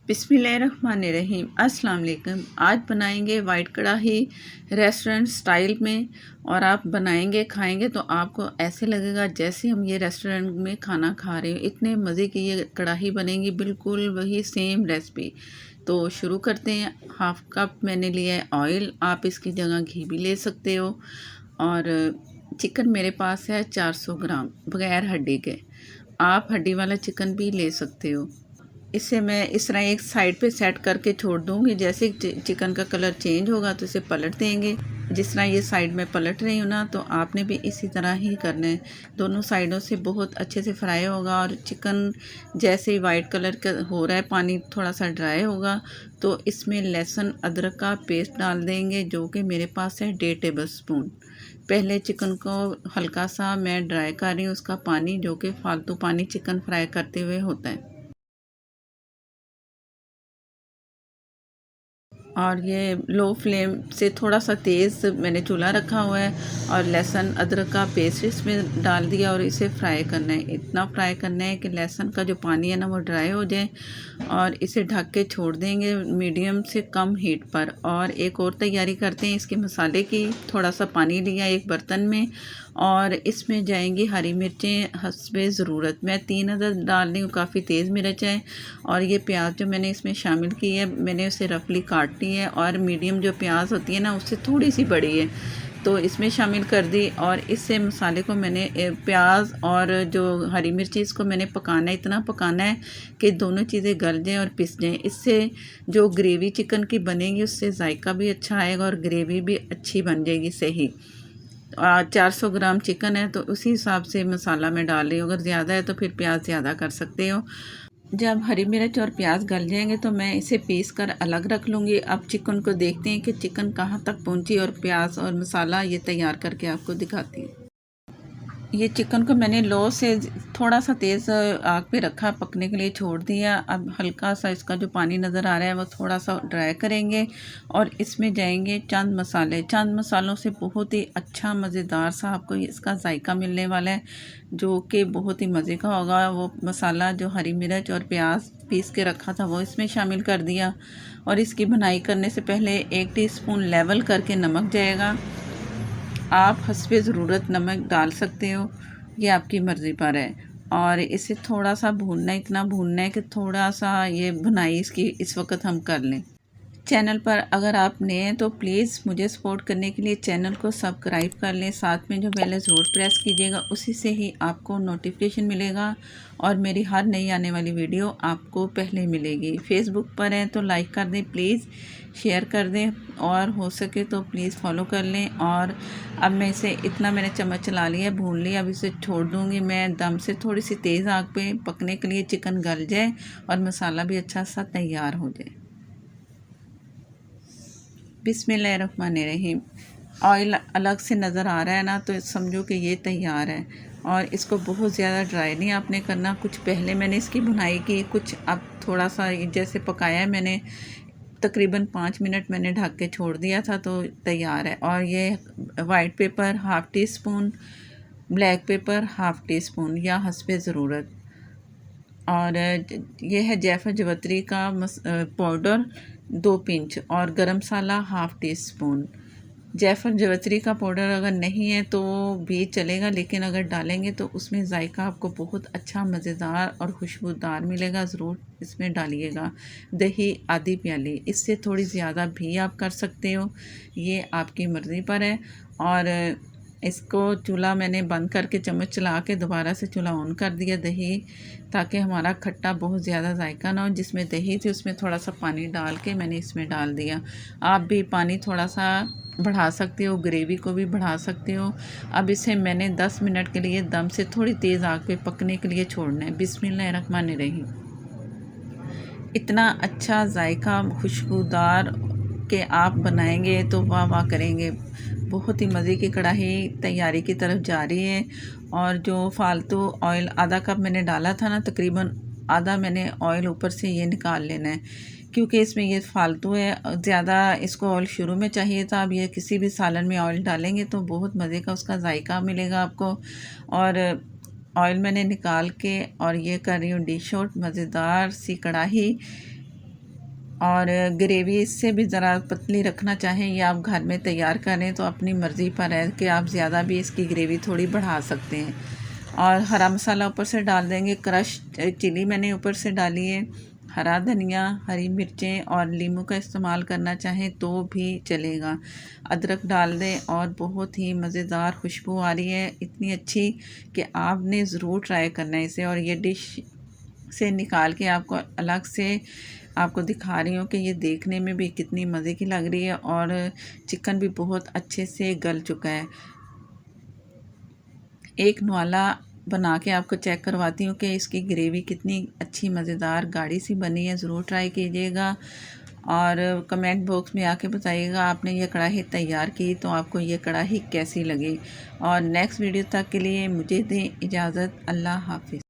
बिस्मिल्लाहिर्रहमानिर्रहीम। अस्सलाम वालेकुम। आज बनाएंगे वाइट कढ़ाई रेस्टोरेंट स्टाइल में, और आप बनाएंगे खाएंगे तो आपको ऐसे लगेगा जैसे हम ये रेस्टोरेंट में खाना खा रहे हो। इतने मज़े की ये कढ़ाई बनेगी, बिल्कुल वही सेम रेसिपी। तो शुरू करते हैं। हाफ कप मैंने लिया है ऑयल, आप इसकी जगह घी भी ले सकते हो। और चिकन मेरे पास है 400 ग्राम बग़ैर हड्डी के, आप हड्डी वाला चिकन भी ले सकते हो। इसे मैं इस तरह एक साइड पे सेट करके छोड़ दूँगी। जैसे चिकन का कलर चेंज होगा तो इसे पलट देंगे। जिस तरह ये साइड में पलट रही हूँ ना, तो आपने भी इसी तरह ही करना है। दोनों साइडों से बहुत अच्छे से फ्राई होगा, और चिकन जैसे ही वाइट कलर का हो रहा है, पानी थोड़ा सा ड्राई होगा, तो इसमें लहसुन अदरक का पेस्ट डाल देंगे, जो कि मेरे पास है 1.5 टेबल स्पून। पहले चिकन को हल्का सा मैं ड्राई कर रही हूँ, उसका पानी, जो कि फालतू पानी चिकन फ्राई करते हुए होता है। और ये लो फ्लेम से थोड़ा सा तेज़ मैंने चूल्हा रखा हुआ है, और लहसुन अदरक का पेस्ट इसमें डाल दिया, और इसे फ्राई करना है। इतना फ्राई करना है कि लहसुन का जो पानी है ना, वो ड्राई हो जाए, और इसे ढक के छोड़ देंगे मीडियम से कम हीट पर। और एक और तैयारी करते हैं इसके मसाले की। थोड़ा सा पानी लिया एक बर्तन में, और इसमें जाएंगी हरी मिर्चें हस्बे ज़रूरत। मैं 3 अदद डाल रही हूँ, काफ़ी तेज़ मिर्च है। और ये प्याज जो मैंने इसमें शामिल की है, मैंने उसे रफली काट ली है, और मीडियम जो प्याज होती है ना, उससे थोड़ी सी बड़ी है, तो इसमें शामिल कर दी। और इससे मसाले को मैंने प्याज और जो हरी मिर्ची, इसको मैंने पकाना है, इतना पकाना है कि दोनों चीज़ें गल जाएँ और पिस जाएँ। इससे जो ग्रेवी चिकन की बनेगी, उससे जायका भी अच्छा आएगा और ग्रेवी भी अच्छी बन जाएगी सही। 400 ग्राम चिकन है, तो उसी हिसाब से मसाला मैं डाल रही हूँ। अगर ज़्यादा है तो फिर प्याज ज़्यादा कर सकते हो। जब हरी मिर्च और प्याज गल जाएंगे तो मैं इसे पीस कर अलग रख लूँगी। अब चिकन को देखते हैं कि चिकन कहाँ तक पहुँची, और प्याज और मसाला ये तैयार करके आपको दिखाती हूँ। ये चिकन को मैंने लो से थोड़ा सा तेज़ आग पे रखा, पकने के लिए छोड़ दिया। अब हल्का सा इसका जो पानी नज़र आ रहा है वो थोड़ा सा ड्राई करेंगे, और इसमें जाएंगे चंद मसाले। चंद मसालों से बहुत ही अच्छा मज़ेदार सा आपको इसका जायका मिलने वाला है, जो कि बहुत ही मज़े का होगा। वो मसाला जो हरी मिर्च और प्याज पीस के रखा था, वो इसमें शामिल कर दिया। और इसकी भुनाई करने से पहले 1 टीस्पून लेवल करके नमक जाएगा। आप हस्बे ज़रूरत नमक डाल सकते हो, ये आपकी मर्ज़ी पर है। और इसे थोड़ा सा भूनना है, इतना भूनना है कि थोड़ा सा ये भुनाई इसकी इस वक्त हम कर लें। चैनल पर अगर आप नए हैं तो प्लीज़ मुझे सपोर्ट करने के लिए चैनल को सब्सक्राइब कर लें, साथ में जो बेल है ज़रूर प्रेस कीजिएगा, उसी से ही आपको नोटिफिकेशन मिलेगा, और मेरी हर नई आने वाली वीडियो आपको पहले मिलेगी। फेसबुक पर हैं तो लाइक कर दें प्लीज़, शेयर कर दें, और हो सके तो प्लीज़ फॉलो कर लें। और अब मैं इसे इतना मैंने चम्मच चला लिया, भून लिया। अब इसे छोड़ दूँगी मैं दम से, थोड़ी सी तेज़ आग पे पकने के लिए, चिकन गल जाए और मसाला भी अच्छा सा तैयार हो जाए। बिस्मिल्लाहिर्रहमानिर्रहीम। ऑयल अलग से नज़र आ रहा है ना, तो समझो कि ये तैयार है। और इसको बहुत ज़्यादा ड्राई नहीं आपने करना। कुछ पहले मैंने इसकी भुनाई की, कुछ अब थोड़ा सा जैसे पकाया है मैंने, तकरीबन 5 मिनट मैंने ढक के छोड़ दिया था, तो तैयार है। और ये white paper half tea spoon, black pepper half tea spoon या हस्बे ज़रूरत, और ये है जायफल जवतरी का पाउडर 2 पिंच, और गरम मसाला हाफ़ टी स्पून। जायफल जवतरी का पाउडर अगर नहीं है तो भी चलेगा, लेकिन अगर डालेंगे तो उसमें जायका आपको बहुत अच्छा मज़ेदार और खुशबूदार मिलेगा। ज़रूर इसमें डालिएगा। दही आधी प्याली, इससे थोड़ी ज़्यादा भी आप कर सकते हो, ये आपकी मर्ज़ी पर है। और इसको चूल्हा मैंने बंद करके चम्मच चला के दोबारा से चूल्हा ऑन कर दिया, दही, ताकि हमारा खट्टा बहुत ज़्यादा जायका ना हो। जिसमें दही थी उसमें थोड़ा सा पानी डाल के मैंने इसमें डाल दिया। आप भी पानी थोड़ा सा बढ़ा सकते हो, ग्रेवी को भी बढ़ा सकते हो। अब इसे मैंने 10 मिनट के लिए दम से थोड़ी तेज़ आग पे पकने के लिए छोड़ना है। बिस्मिल्लाहिर्रहमानिर्रहीम। इतना अच्छा जायका खुशबूदार के आप बनाएंगे तो वाह वाह करेंगे। बहुत ही मज़े की कढ़ाई तैयारी की तरफ जा रही है। और जो फालतू ऑयल आधा कप मैंने डाला था ना, तकरीबन आधा मैंने ऑयल ऊपर से ये निकाल लेना है, क्योंकि इसमें ये फालतू है। ज़्यादा इसको ऑयल शुरू में चाहिए था। अब ये किसी भी सालन में ऑयल डालेंगे तो बहुत मज़े का उसका जायका मिलेगा आपको। और ऑयल मैंने निकाल के, और ये कर रही हूँ डिश आउट। मज़ेदार सी कढ़ाई और ग्रेवी इससे भी ज़रा पतली रखना चाहें या आप घर में तैयार करें तो अपनी मर्ज़ी पर है कि आप ज़्यादा भी इसकी ग्रेवी थोड़ी बढ़ा सकते हैं। और हरा मसाला ऊपर से डाल देंगे, क्रश चिली मैंने ऊपर से डाली है, हरा धनिया, हरी मिर्चें और नींबू का इस्तेमाल करना चाहें तो भी चलेगा। अदरक डाल दें और बहुत ही मज़ेदार खुशबू आ रही है, इतनी अच्छी कि आपने ज़रूर ट्राई करना है इसे। और ये डिश से निकाल के आपको अलग से आपको दिखा रही हूँ कि ये देखने में भी कितनी मज़े की लग रही है और चिकन भी बहुत अच्छे से गल चुका है। एक नुआला बना के आपको चेक करवाती हूँ कि इसकी ग्रेवी कितनी अच्छी मज़ेदार गाढ़ी सी बनी है। ज़रूर ट्राई कीजिएगा और कमेंट बॉक्स में आके बताइएगा आपने ये कढ़ाई तैयार की तो आपको ये कढ़ाई कैसी लगी। और नेक्स्ट वीडियो तक के लिए मुझे दें इजाज़त। अल्लाह हाफ़िज़।